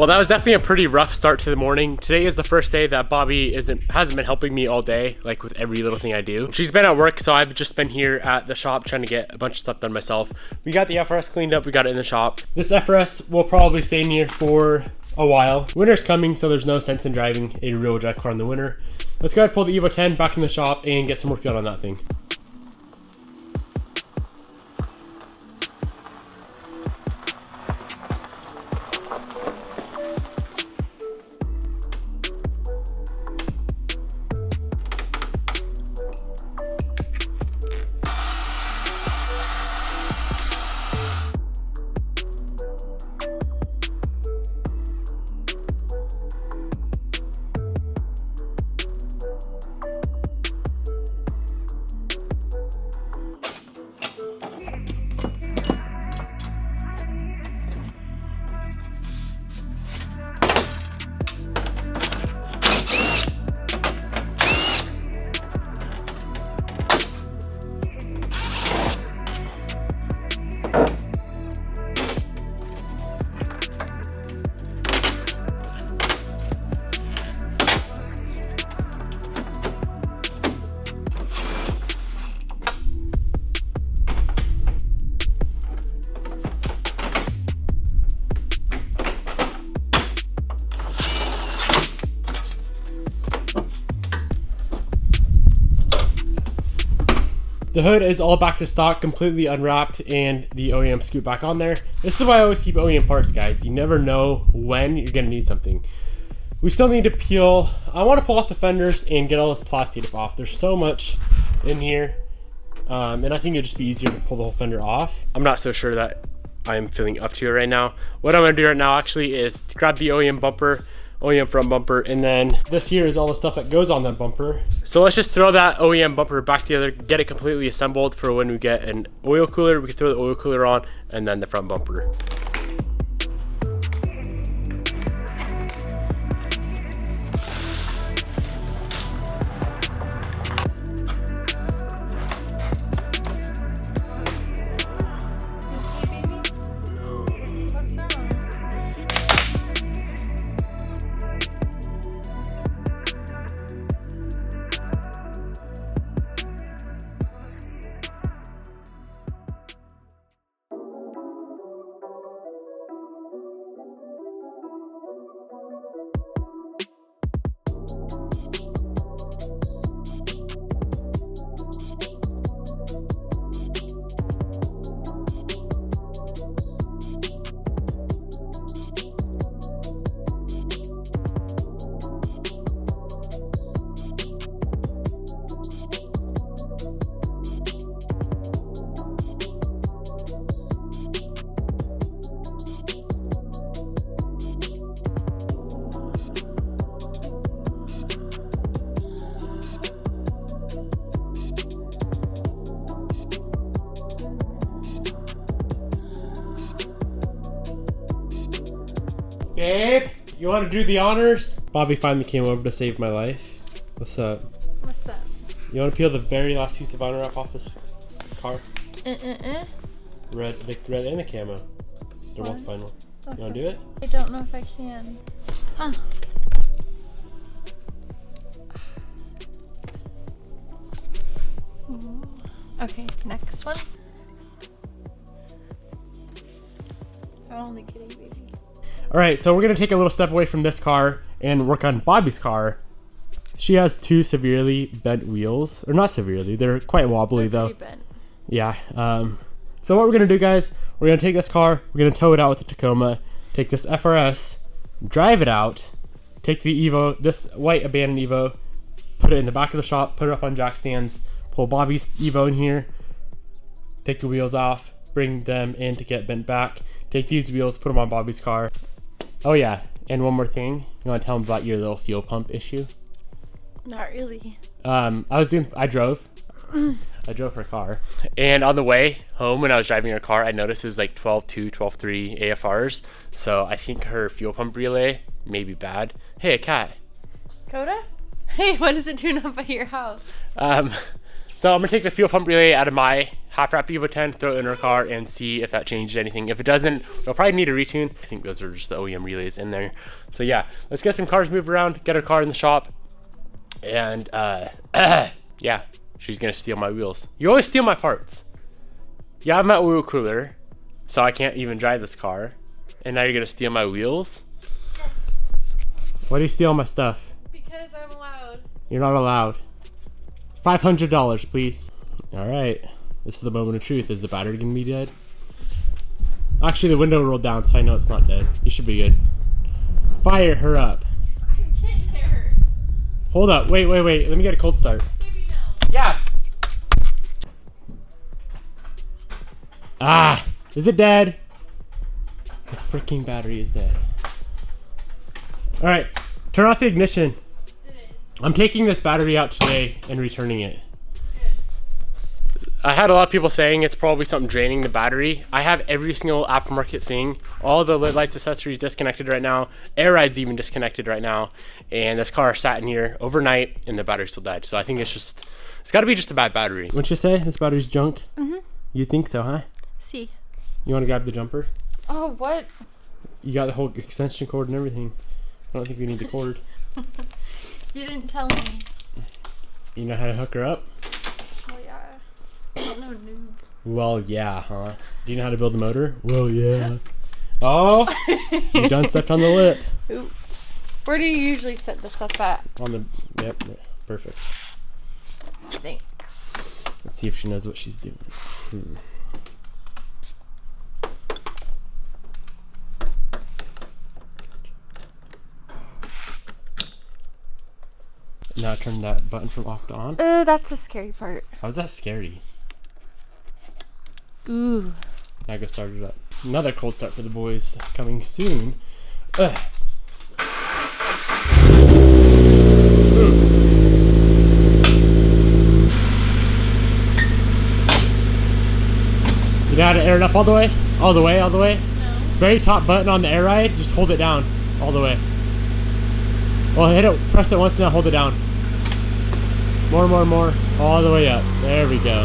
Well, that was definitely a pretty rough start to the morning. Today is the first day that Bobby hasn't been helping me all day, like with every little thing I do. She's been at work, so I've just been here at the shop trying to get a bunch of stuff done myself. We got the FRS cleaned up, we got it in the shop. This FRS will probably stay in here for a while. Winter's coming, so there's no sense in driving a real drag car in the winter. Let's go ahead and pull the Evo 10 back in the shop and get some work done on that thing. The hood is all back to stock, completely unwrapped, and the OEM scoop back on there. This is why I always keep OEM parts, guys. You never know when you're gonna need something. We still need to peel. I want to pull off the fenders and get all this plastic off. There's so much in here, and I think it'd just be easier to pull the whole fender off. I'm not so sure that I'm feeling up to it right now. What I'm gonna do right now actually is grab the OEM bumper, OEM front bumper, and then this here is all the stuff that goes on that bumper. So let's just throw that OEM bumper back together, get it completely assembled for when we get an oil cooler. We can throw the oil cooler on and then the front bumper. Babe, you want to do the honors? Bobby finally came over to save my life. What's up? What's up? You want to peel the very last piece of vinyl wrap off this car? Red, the red and the camo. They're both vinyl. Okay. You want to do it? I don't know if I can. Huh. Okay, next one. I'm only kidding, baby. All right, so we're gonna take a little step away from this car and work on Bobby's car. She has two severely bent wheels, or not severely, they're quite wobbly though. Bent. Yeah. So what we're gonna do, guys, we're gonna take this car, we're gonna tow it out with the Tacoma, take this FRS, drive it out, take the Evo, this white abandoned Evo, put it in the back of the shop, put it up on jack stands, pull Bobby's Evo in here, take the wheels off, bring them in to get bent back, take these wheels, put them on Bobby's car. Oh yeah, and one more thing. You want to tell them about your little fuel pump issue? Not really. I drove her car. And on the way home when I was driving her car, I noticed it was like 12.2, 12.3 AFRs. So I think her fuel pump relay may be bad. Hey, a cat. Coda? Hey, what is it doing up at your house? So I'm gonna take the fuel pump relay out of my half wrap Evo 10, throw it in her car, and see if that changes anything. If it doesn't, we'll probably need a retune. I think those are just the OEM relays in there. So yeah, let's get some cars moved around, get her car in the shop, and yeah, she's gonna steal my wheels. You always steal my parts. You have my oil cooler, so I can't even drive this car, and now you're gonna steal my wheels? Yes. Why do you steal my stuff? Because I'm allowed. You're not allowed. $500, please. All right. This is the moment of truth. Is the battery gonna be dead? Actually, the window rolled down, so I know it's not dead. You should be good. Fire her up. I'm getting there. Hold up. Wait. Let me get a cold start. Maybe no. Yeah. Ah. Is it dead? The freaking battery is dead. All right. Turn off the ignition. I'm taking this battery out today and returning it. Good. I had a lot of people saying it's probably something draining the battery. I have every single aftermarket thing. All the lid lights accessories disconnected right now. Air ride's even disconnected right now. And this car sat in here overnight and the battery still died. So I think it's gotta be just a bad battery. Wouldn't you say this battery's junk? Mm-hmm. You think so, huh? See. You wanna grab the jumper? Oh, what? You got the whole extension cord and everything. I don't think we need the cord. You didn't tell me. You know how to hook her up? Oh yeah. I don't know, noob. Well, yeah, huh? Do you know how to build a motor? Well, yeah. Oh, you done stepped on the lip. Oops. Where do you usually set this up at? On the, yep, perfect. Thanks. Let's see if she knows what she's doing. Now turn that button from off to on. That's the scary part. How's that scary? Ooh. Now go start it up. Another cold start for the boys coming soon. Ugh. You know how to air it up all the way? All the way? No. Very top button on the air ride, just hold it down all the way. Well, hit it, press it once, now hold it down. More, all the way up. There we go.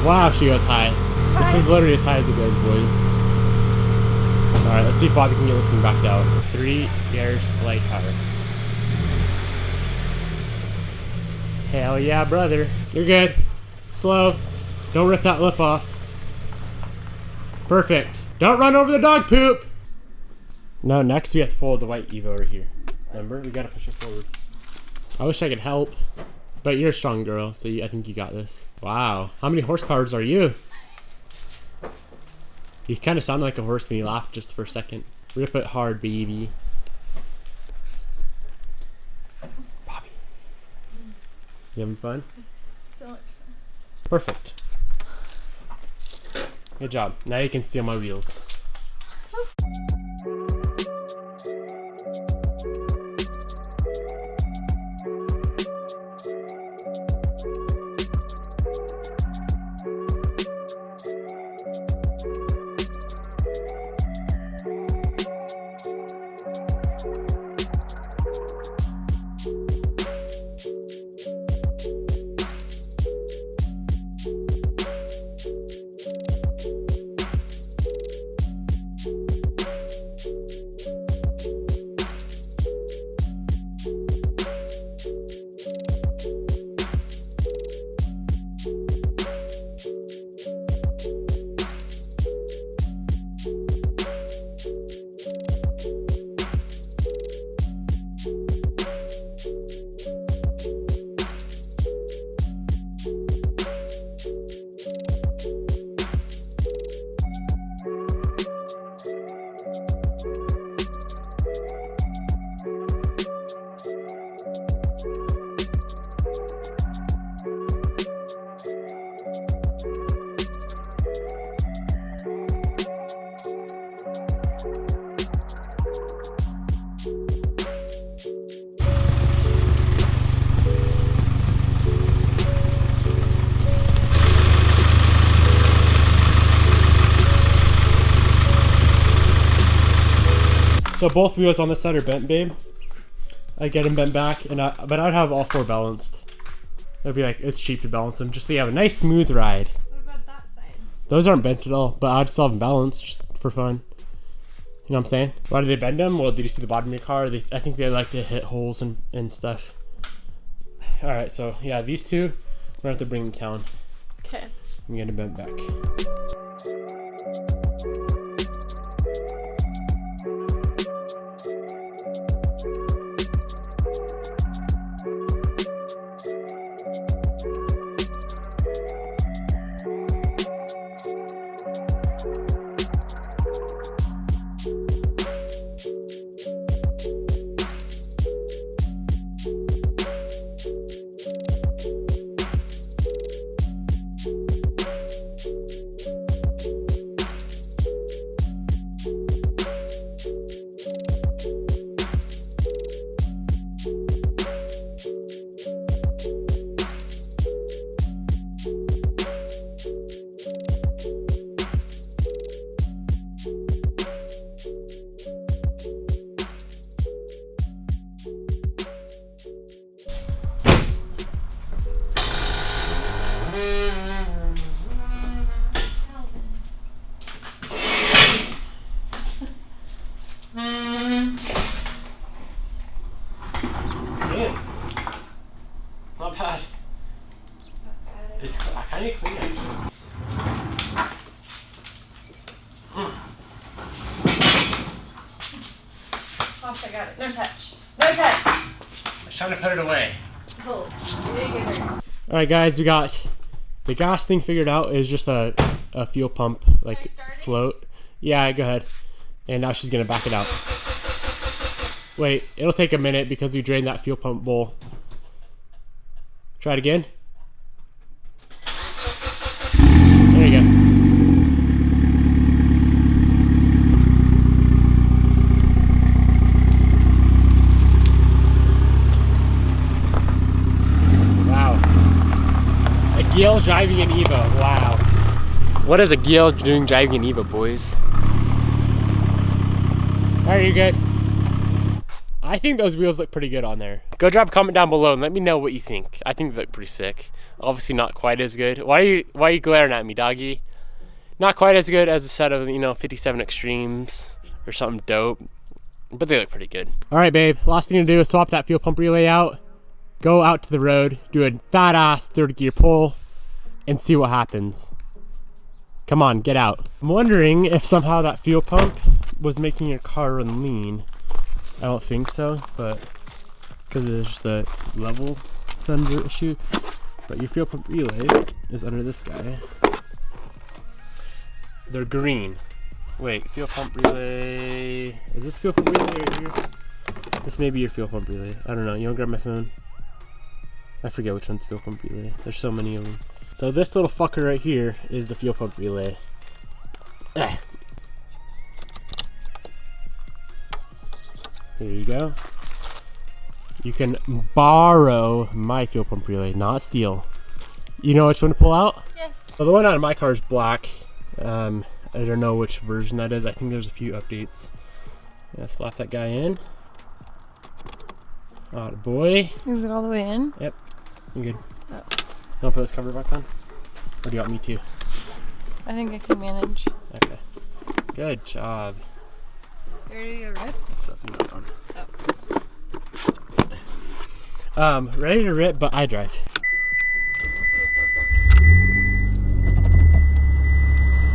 Wow, she goes high. This is literally as high as it goes, boys. Alright, let's see if Bobby can get this thing backed out. 3 gears, light power. Hell yeah, brother. You're good. Slow. Don't rip that lip off. Perfect. Don't run over the dog poop! No, next we have to pull the white Evo over here. Remember? We gotta push it forward. I wish I could help, but you're a strong girl, so I think you got this. Wow. How many horsepowers are you? You kind of sound like a horse when you laugh just for a second. Rip it hard, baby. Bobby. You having fun? So much fun. Perfect. Good job. Now you can steal my wheels. So both wheels on this side are bent, babe. I get them bent back, but I'd have all 4 balanced. It'll be like, it's cheap to balance them, just so you have a nice smooth ride. What about that side? Those aren't bent at all, but I'll just have them balanced just for fun. You know what I'm saying? Why do they bend them? Well, did you see the bottom of your car? I think they like to hit holes and stuff. All right, so yeah, these two, we're gonna have to bring them down. Okay. I'm gonna bend back. Not bad. It's kind of clean actually. Oh, I got it. No touch. No touch. I was trying to put it away. Cool. You didn't get hurt. All right, guys, we got the gas thing figured out. Is just a fuel pump like float. Yeah, go ahead. And now she's gonna back it out. Wait, it'll take a minute because we drained that fuel pump bowl. Try it again. There you go. Gil driving an Evo. Wow. What is a Gil doing driving an Evo, boys? Alright, you're good. I think those wheels look pretty good on there. Go drop a comment down below and let me know what you think. I think they look pretty sick. Obviously not quite as good. Why are you glaring at me, doggy? Not quite as good as a set of, 57 Extremes or something dope. But they look pretty good. Alright, babe. Last thing to do is swap that fuel pump relay out. Go out to the road, do a fat ass third gear pull, and see what happens. Come on, get out. I'm wondering if somehow that fuel pump was making your car run lean. I don't think so, but because it's just the level sensor issue. But your fuel pump relay is under this guy. They're green. Wait, fuel pump relay. Is this fuel pump relay right here? This may be your fuel pump relay. I don't know. You want to grab my phone? I forget which one's fuel pump relay. There's so many of them. So this little fucker right here is the fuel pump relay. Here you go. You can borrow my fuel pump relay, not steal. You know which one to pull out? Yes. Well, the one out of my car is black. I don't know which version that is. I think there's a few updates. Yeah, slap that guy in. Oh boy. Is it all the way in? Yep. You good? Oh. You want to put this cover back on? Or do you want me to? I think I can manage. Okay. Good job. You ready to rip? Stuff not on. Oh. Ready to rip, but I drive.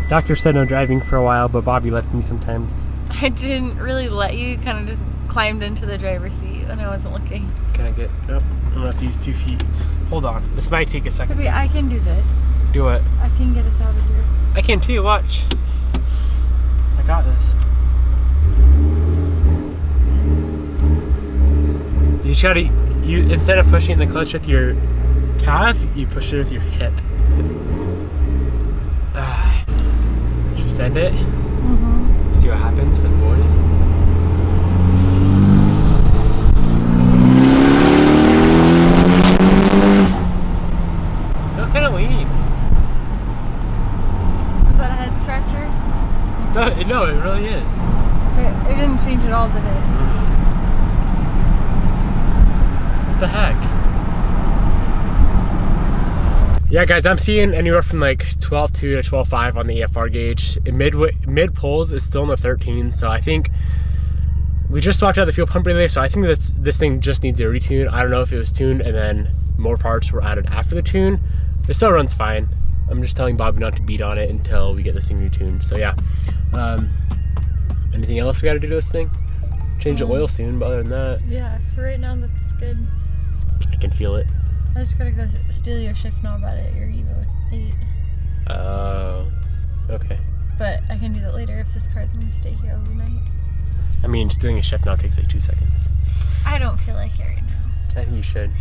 Doctor said no driving for a while, but Bobby lets me sometimes. I didn't really let you. Kind of just climbed into the driver's seat when I wasn't looking. Can I get up? I'm gonna have to use 2 feet. Hold on. This might take a second. Maybe I can do this. Do it. I can get us out of here. I can too, watch. I got this. You try to, instead of pushing the clutch with your calf, you push it with your hip. Should we send it? Mm-hmm. See what happens for the boys. Still kind of lean. Was that a head scratcher? Still, no, it really is. It didn't change at all, did it? What the heck? Yeah, guys, I'm seeing anywhere from like 12.2 to 12.5 on the EFR gauge. Mid pulls is still in the 13, so I think we just swapped out the fuel pump relay, so I think that this thing just needs a retune. I don't know if it was tuned and then more parts were added after the tune. It still runs fine. I'm just telling Bobby not to beat on it until we get this thing retuned. So yeah. Anything else we got to do to this thing? Change the oil soon, but other than that, yeah, for right now that's good. I can feel it. I just gotta go steal your shift knob out of your Evo 8. Oh, okay. But I can do that later if this car's gonna stay here overnight. I mean, stealing a shift knob takes like 2 seconds. I don't feel like it right now. I think you should.